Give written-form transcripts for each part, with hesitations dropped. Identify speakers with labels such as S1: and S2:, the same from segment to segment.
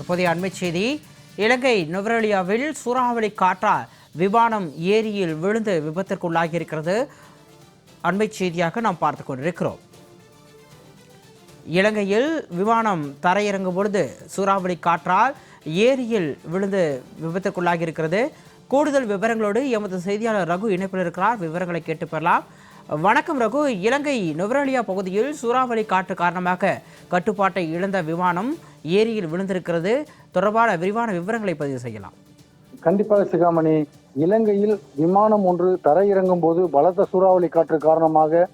S1: தற்போதைய அண்மை செய்தி. இலங்கை நுவரெலியாவில் சூறாவளி காற்றால் விமானம் ஏரியில் விழுந்து விபத்திற்குள்ளாகி இருக்கிறது. அண்மை செய்தியாக நாம் பார்த்து கொண்டிருக்கிறோம். இலங்கையில் விமானம் தரையிறங்கும் பொழுது சூறாவளி காற்றால் ஏரியில் விழுந்து விபத்திற்குள்ளாகி இருக்கிறது. கூடுதல் விவரங்களோடு எமது செய்தியாளர் ரகு இணைப்பில் இருக்கிறார். விவரங்களை கேட்டு பெறலாம். வணக்கம் ரகு. இலங்கை நுவரெலியா பகுதியில் சூறாவளி காற்று காரணமாக கட்டுப்பாட்டை இழந்த விமானம் ஏரியில் விழுந்திருக்கிறது. தொடர்பான விரிவான விவரங்களை பதிவு செய்யலாம்.
S2: கண்டிப்பாக சிகாமணி, இலங்கையில் விமானம் ஒன்று தரையிறங்கும் போது பலத்த சூறாவளி காற்று காரணமாக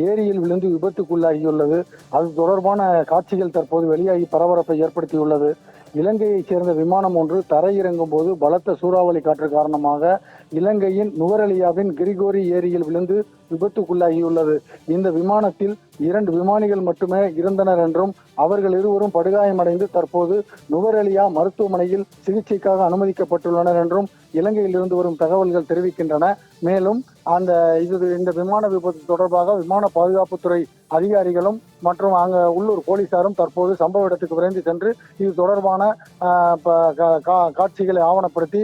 S2: ஏரியில் விழுந்து விபத்துக்குள்ளாகியுள்ளது. அது தொடர்பான காட்சிகள் தற்போது வெளியாகி பரபரப்பை ஏற்படுத்தியுள்ளது. இலங்கையைச் சேர்ந்த விமானம் ஒன்று தரையிறங்கும் போது பலத்த சூறாவளி காற்று காரணமாக இலங்கையின் நுவரெலியாவின் கிரிகோரி ஏரியில் விழுந்து விபத்துக்குள்ளாகியுள்ளது. இந்த விமானத்தில் 2 விமானிகள் மட்டுமே இருந்தனர் என்றும் அவர்கள் இருவரும் படுகாயமடைந்து தற்போது நுவரெலியா மருத்துவமனையில் சிகிச்சைக்காக அனுமதிக்கப்பட்டுள்ளனர் என்றும் இலங்கையில் இருந்து வரும் தகவல்கள் தெரிவிக்கின்றன. மேலும் இந்த விமான விபத்து தொடர்பாக விமான பாதுகாப்புத்துறை அதிகாரிகளும் மற்றும் அங்கு உள்ளூர் போலீசாரும் தற்போது சம்பவ இடத்துக்கு விரைந்து சென்று இது தொடர்பான காட்சிகளை ஆவணப்படுத்தி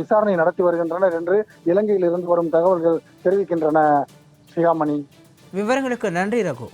S2: விசாரணை நடத்தி வருகின்றனர் என்று இலங்கையில் இருந்து வரும் தகவல்கள் தெரிவிக்கின்றன. சிகாமணி,
S1: விவரங்களுக்கு நன்றி ரகு.